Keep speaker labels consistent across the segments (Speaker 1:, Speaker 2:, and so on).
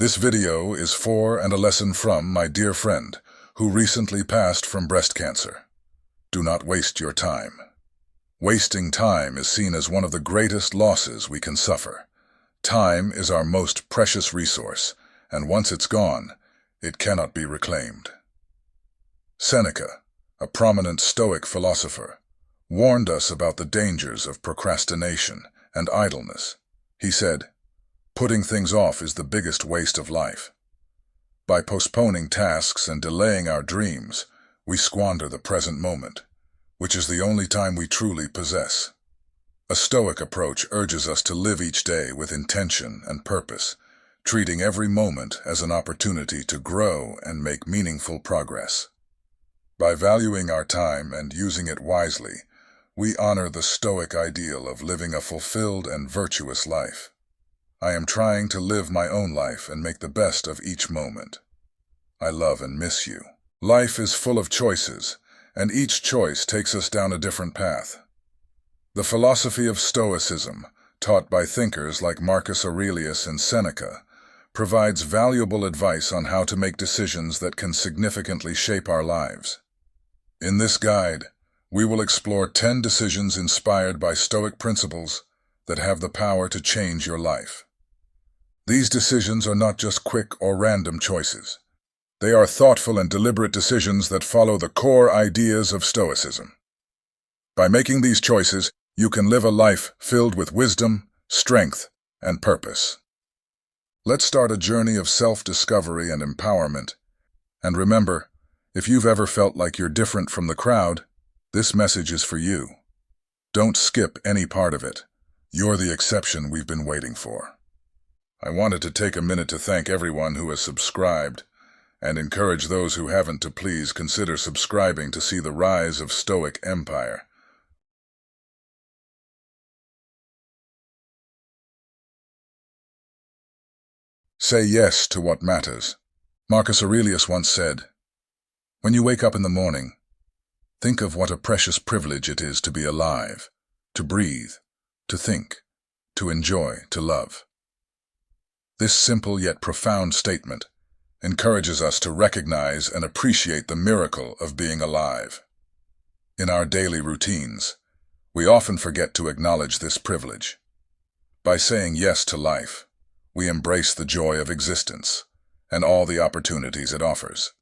Speaker 1: This video is for and a lesson from my dear friend who recently passed from breast cancer. Do not waste your time. Wasting time is seen as one of the greatest losses we can suffer. Time is our most precious resource, and once it's gone, it cannot be reclaimed. Seneca, a prominent Stoic philosopher, warned us about the dangers of procrastination and idleness. He said, "Putting things off is the biggest waste of life. By postponing tasks and delaying our dreams, we squander the present moment, which is the only time we truly possess." A Stoic approach urges us to live each day with intention and purpose, treating every moment as an opportunity to grow and make meaningful progress. By valuing our time and using it wisely, we honor the Stoic ideal of living a fulfilled and virtuous life. I am trying to live my own life and make the best of each moment. I love and miss you. Life is full of choices, and each choice takes us down a different path. The philosophy of Stoicism, taught by thinkers like Marcus Aurelius and Seneca, provides valuable advice on how to make decisions that can significantly shape our lives. In this guide, we will explore 10 decisions inspired by Stoic principles that have the power to change your life. These decisions are not just quick or random choices. They are thoughtful and deliberate decisions that follow the core ideas of Stoicism. By making these choices, you can live a life filled with wisdom, strength, and purpose. Let's start a journey of self-discovery and empowerment. And remember, if you've ever felt like you're different from the crowd, this message is for you. Don't skip any part of it. You're the exception we've been waiting for. I wanted to take a minute to thank everyone who has subscribed and encourage those who haven't to please consider subscribing to see the rise of Stoic empire. Say yes to what matters. Marcus Aurelius once said, "When you wake up in the morning, think of what a precious privilege it is to be alive, to breathe, to think, to enjoy, to love." This simple yet profound statement encourages us to recognize and appreciate the miracle of being alive. In our daily routines, we often forget to acknowledge this privilege. By saying yes to life, we embrace the joy of existence and all the opportunities it offers.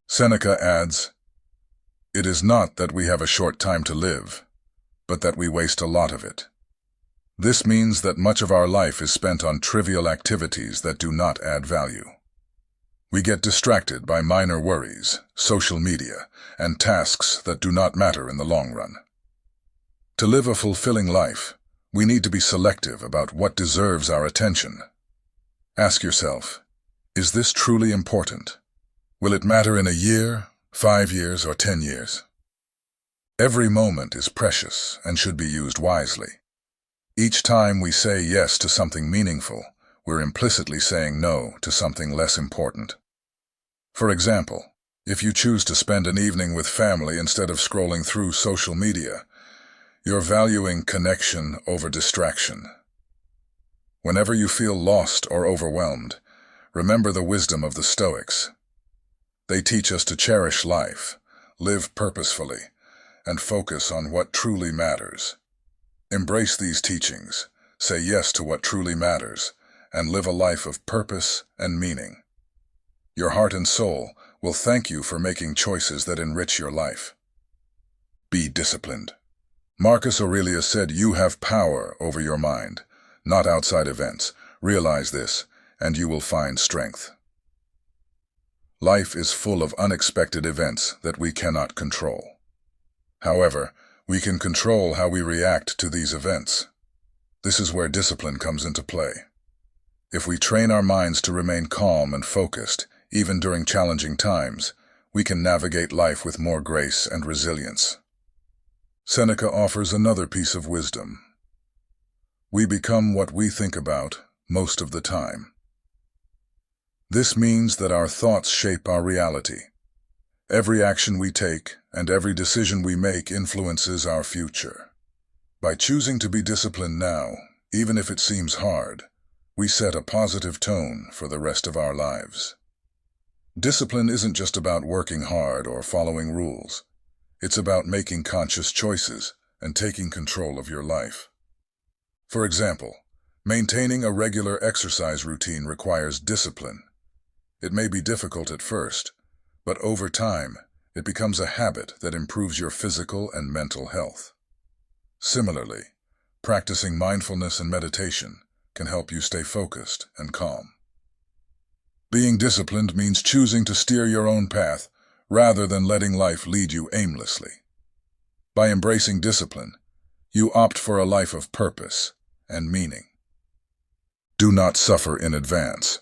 Speaker 1: Seneca adds, "It is not that we have a short time to live, but that we waste a lot of it." This means that much of our life is spent on trivial activities that do not add value. We get distracted by minor worries, social media, and tasks that do not matter in the long run. To live a fulfilling life, we need to be selective about what deserves our attention. Ask yourself, is this truly important? Will it matter in a year, 5 years, or 10 years? Every moment is precious and should be used wisely. Each time we say yes to something meaningful, we're implicitly saying no to something less important. For example, if you choose to spend an evening with family instead of scrolling through social media, you're valuing connection over distraction. Whenever you feel lost or overwhelmed, remember the wisdom of the Stoics. They teach us to cherish life, live purposefully, and focus on what truly matters. Embrace these teachings, say yes to what truly matters, and live a life of purpose and meaning. Your heart and soul will thank you for making choices that enrich your life. Be disciplined. Marcus Aurelius said you have power over your mind, not outside events. Realize this, and you will find strength. Life is full of unexpected events that we cannot control. However, we can control how we react to these events. This is where discipline comes into play. If we train our minds to remain calm and focused, even during challenging times, we can navigate life with more grace and resilience. Seneca offers another piece of wisdom. We become what we think about most of the time. This means that our thoughts shape our reality. Every action we take and every decision we make influences our future. By choosing to be disciplined now, even if it seems hard, we set a positive tone for the rest of our lives. Discipline isn't just about working hard or following rules. It's about making conscious choices and taking control of your life. For example, maintaining a regular exercise routine requires discipline. It may be difficult at first, but over time, it becomes a habit that improves your physical and mental health. Similarly, practicing mindfulness and meditation can help you stay focused and calm. Being disciplined means choosing to steer your own path rather than letting life lead you aimlessly. By embracing discipline, you opt for a life of purpose and meaning. Do not suffer in advance.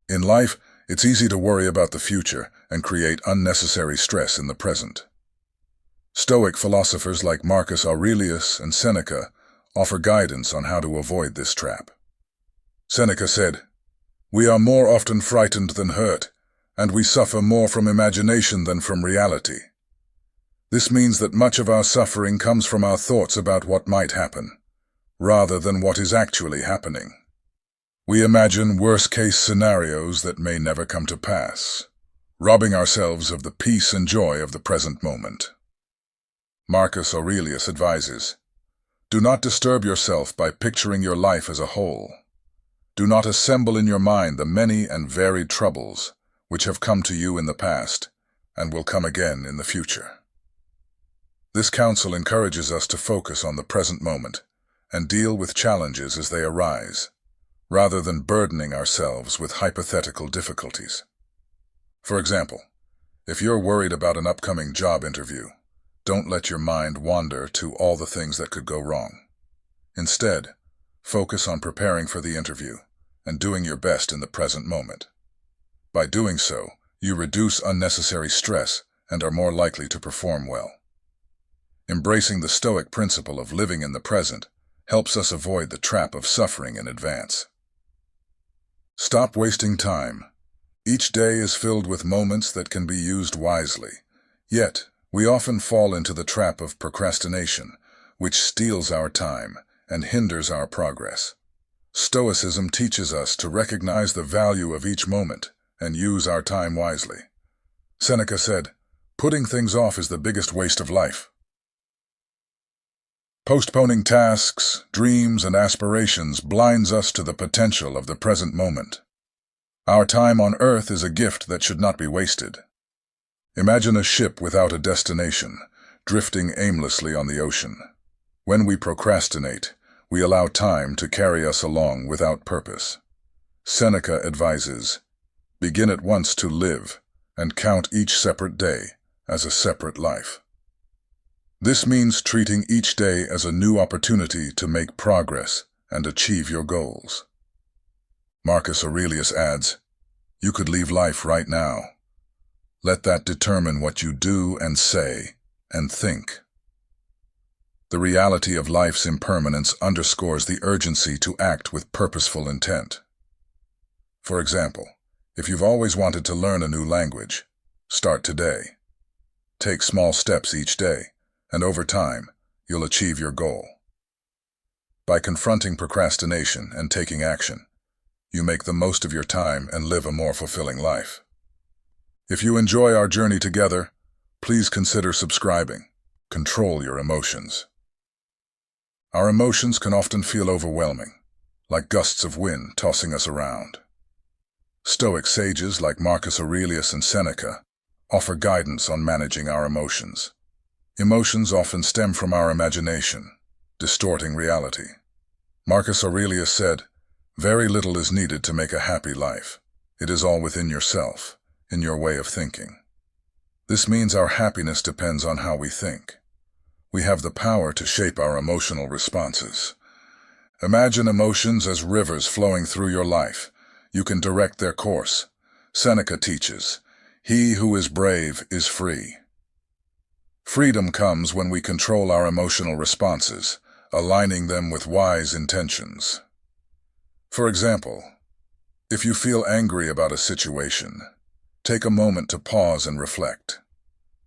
Speaker 1: In life, it's easy to worry about the future and create unnecessary stress in the present. Stoic philosophers like Marcus Aurelius and Seneca offer guidance on how to avoid this trap. Seneca said, "We are more often frightened than hurt, and we suffer more from imagination than from reality." This means that much of our suffering comes from our thoughts about what might happen, rather than what is actually happening. We imagine worst-case scenarios that may never come to pass, robbing ourselves of the peace and joy of the present moment. Marcus Aurelius advises, "Do not disturb yourself by picturing your life as a whole. Do not assemble in your mind the many and varied troubles which have come to you in the past and will come again in the future." This counsel encourages us to focus on the present moment and deal with challenges as they arise, rather than burdening ourselves with hypothetical difficulties. For example, if you're worried about an upcoming job interview, don't let your mind wander to all the things that could go wrong. Instead, focus on preparing for the interview and doing your best in the present moment. By doing so, you reduce unnecessary stress and are more likely to perform well. Embracing the Stoic principle of living in the present helps us avoid the trap of suffering in advance. Stop wasting time. Each day is filled with moments that can be used wisely. Yet, we often fall into the trap of procrastination, which steals our time and hinders our progress. Stoicism teaches us to recognize the value of each moment and use our time wisely. Seneca said, "Putting things off is the biggest waste of life." Postponing tasks, dreams, and aspirations blinds us to the potential of the present moment. Our time on Earth is a gift that should not be wasted. Imagine a ship without a destination, drifting aimlessly on the ocean. When we procrastinate, we allow time to carry us along without purpose. Seneca advises, "Begin at once to live, and count each separate day as a separate life." This means treating each day as a new opportunity to make progress and achieve your goals. Marcus Aurelius adds, "You could leave life right now. Let that determine what you do and say and think." The reality of life's impermanence underscores the urgency to act with purposeful intent. For example, if you've always wanted to learn a new language, start today. Take small steps each day, and over time, you'll achieve your goal. By confronting procrastination and taking action, you make the most of your time and live a more fulfilling life. If you enjoy our journey together, please consider subscribing. Control your emotions. Our emotions can often feel overwhelming, like gusts of wind tossing us around. Stoic sages like Marcus Aurelius and Seneca offer guidance on managing our emotions. Emotions often stem from our imagination, distorting reality. Marcus Aurelius said, "Very little is needed to make a happy life. It is all within yourself, in your way of thinking." This means our happiness depends on how we think. We have the power to shape our emotional responses. Imagine emotions as rivers flowing through your life. You can direct their course. Seneca teaches, "He who is brave is free." Freedom comes when we control our emotional responses, aligning them with wise intentions. For example, if you feel angry about a situation, take a moment to pause and reflect.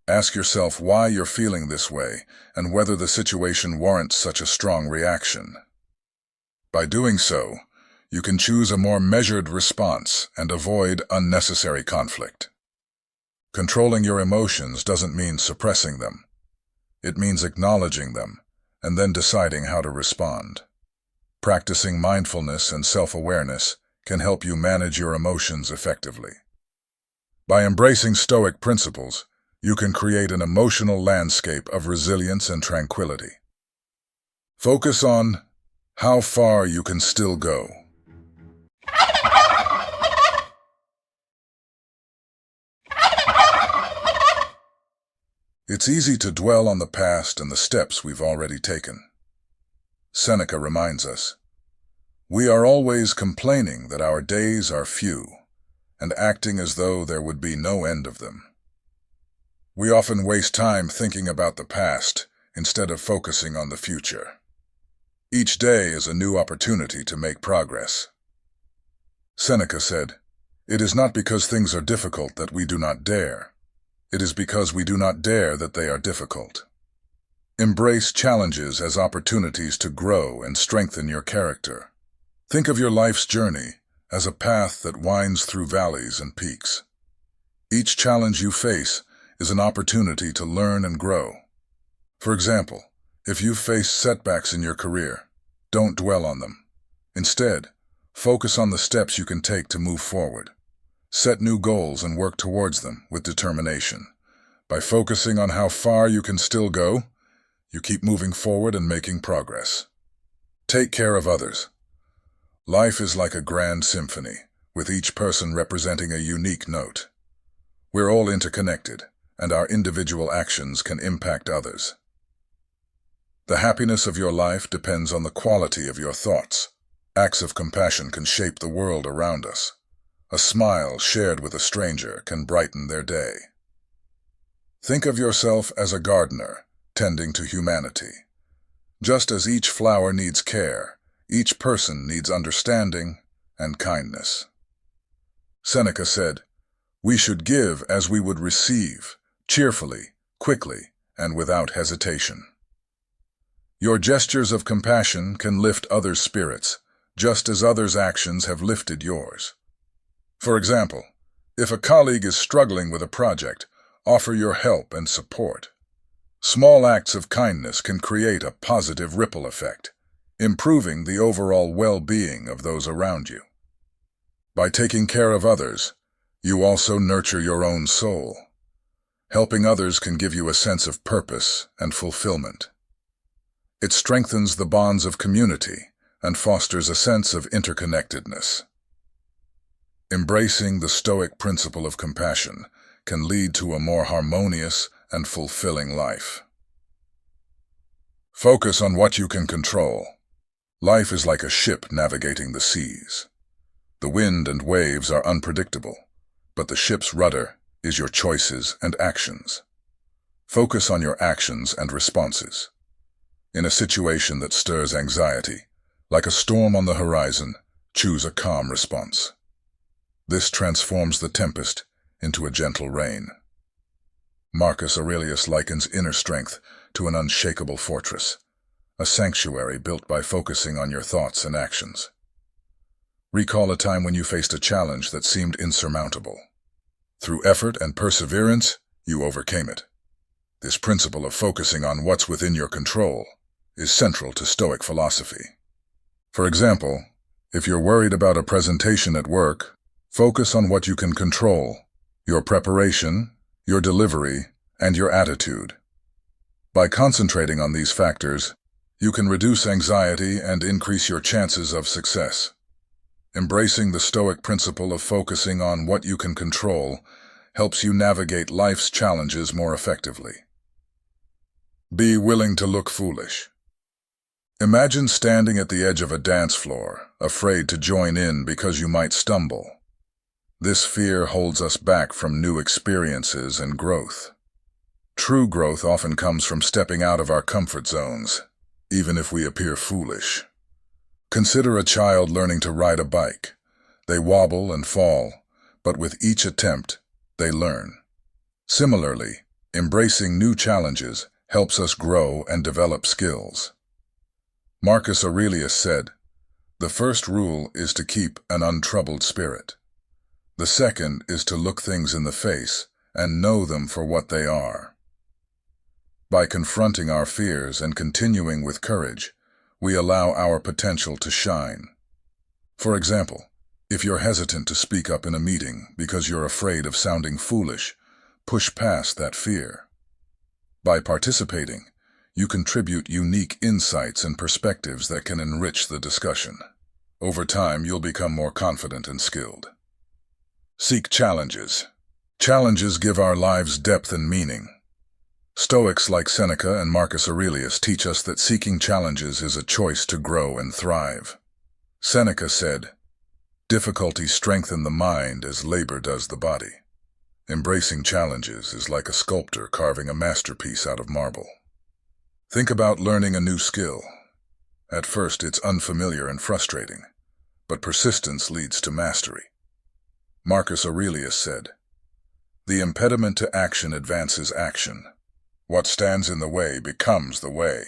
Speaker 1: Ask yourself why you're feeling this way and whether the situation warrants such a strong reaction. By doing so, you can choose a more measured response and avoid unnecessary conflict. Controlling your emotions doesn't mean suppressing them. It means acknowledging them and then deciding how to respond. Practicing mindfulness and self-awareness can help you manage your emotions effectively. By embracing Stoic principles, you can create an emotional landscape of resilience and tranquility. Focus on how far you can still go. It's easy to dwell on the past and the steps we've already taken. Seneca reminds us, we are always complaining that our days are few, and acting as though there would be no end of them. We often waste time thinking about the past instead of focusing on the future. Each day is a new opportunity to make progress. Seneca said, "It is not because things are difficult that we do not dare. It is because we do not dare that they are difficult." Embrace challenges as opportunities to grow and strengthen your character. Think of your life's journey as a path that winds through valleys and peaks. Each challenge you face is an opportunity to learn and grow. For example, if you face setbacks in your career, don't dwell on them. Instead, focus on the steps you can take to move forward. Set new goals and work towards them with determination. By focusing on how far you can still go, you keep moving forward and making progress. Take care of others. Life is like a grand symphony, with each person representing a unique note. We're all interconnected, and our individual actions can impact others. The happiness of your life depends on the quality of your thoughts. Acts of compassion can shape the world around us. A smile shared with a stranger can brighten their day. Think of yourself as a gardener, tending to humanity. Just as each flower needs care, each person needs understanding and kindness. Seneca said, "We should give as we would receive, cheerfully, quickly, and without hesitation." Your gestures of compassion can lift others' spirits, just as others' actions have lifted yours. For example, if a colleague is struggling with a project, offer your help and support. Small acts of kindness can create a positive ripple effect, improving the overall well-being of those around you. By taking care of others, you also nurture your own soul. Helping others can give you a sense of purpose and fulfillment. It strengthens the bonds of community and fosters a sense of interconnectedness. Embracing the Stoic principle of compassion can lead to a more harmonious and fulfilling life. Focus on what you can control. Life is like a ship navigating the seas. The wind and waves are unpredictable, but the ship's rudder is your choices and actions. Focus on your actions and responses. In a situation that stirs anxiety, like a storm on the horizon, choose a calm response. This transforms the tempest into a gentle rain. Marcus Aurelius likens inner strength to an unshakable fortress, a sanctuary built by focusing on your thoughts and actions. Recall a time when you faced a challenge that seemed insurmountable. Through effort and perseverance, you overcame it. This principle of focusing on what's within your control is central to Stoic philosophy. For example, if you're worried about a presentation at work, focus on what you can control: your preparation, your delivery, and your attitude. By concentrating on these factors, you can reduce anxiety and increase your chances of success. Embracing the Stoic principle of focusing on what you can control helps you navigate life's challenges more effectively. Be willing to look foolish. Imagine standing at the edge of a dance floor, afraid to join in because you might stumble. This fear holds us back from new experiences and growth. True growth often comes from stepping out of our comfort zones, even if we appear foolish. Consider a child learning to ride a bike. They wobble and fall, but with each attempt, they learn. Similarly, embracing new challenges helps us grow and develop skills. Marcus Aurelius said, The first rule is to keep an untroubled spirit. The second is to look things in the face and know them for what they are. By confronting our fears and continuing with courage, we allow our potential to shine. For example, if you're hesitant to speak up in a meeting because you're afraid of sounding foolish, push past that fear. By participating, you contribute unique insights and perspectives that can enrich the discussion. Over time, you'll become more confident and skilled. Seek challenges. Challenges give our lives depth and meaning. Stoics like Seneca and Marcus Aurelius teach us that seeking challenges is a choice to grow and thrive. Seneca said, "Difficulties strengthen the mind as labor does the body." Embracing challenges is like a sculptor carving a masterpiece out of marble. Think about learning a new skill. At first, it's unfamiliar and frustrating, but persistence leads to mastery. Marcus Aurelius said, "The impediment to action advances action. What stands in the way becomes the way."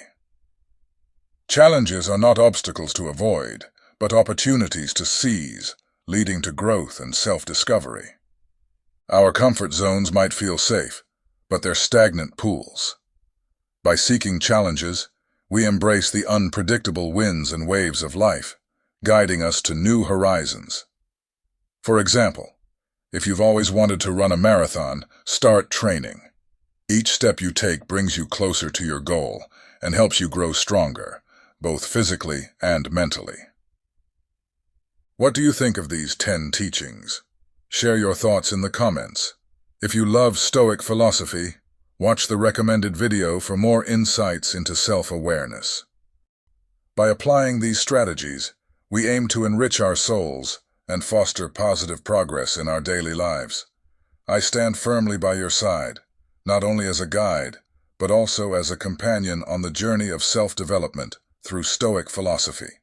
Speaker 1: Challenges are not obstacles to avoid, but opportunities to seize, leading to growth and self-discovery. Our comfort zones might feel safe, but they're stagnant pools. By seeking challenges, we embrace the unpredictable winds and waves of life, guiding us to new horizons. For example, if you've always wanted to run a marathon, start training. Each step you take brings you closer to your goal and helps you grow stronger, both physically and mentally. What do you think of these 10 teachings? Share your thoughts in the comments. If you love Stoic philosophy, watch the recommended video for more insights into self-awareness. By applying these strategies, we aim to enrich our souls and foster positive progress in our daily lives. I stand firmly by your side, not only as a guide, but also as a companion on the journey of self-development through Stoic philosophy.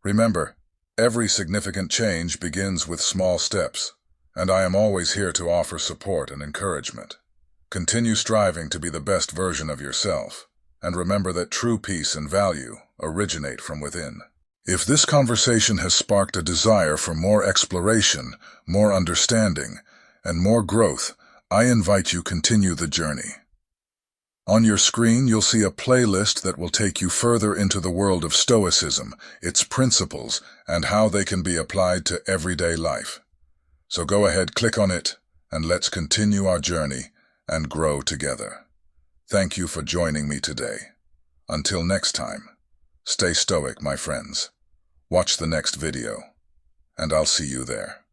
Speaker 1: Remember, every significant change begins with small steps, and I am always here to offer support and encouragement. Continue striving to be the best version of yourself, and remember that true peace and value originate from within. If this conversation has sparked a desire for more exploration, more understanding, and more growth, I invite you to continue the journey. On your screen, you'll see a playlist that will take you further into the world of Stoicism, its principles, and how they can be applied to everyday life. So go ahead, click on it, and let's continue our journey and grow together. Thank you for joining me today. Until next time, stay stoic, my friends. Watch the next video, and I'll see you there.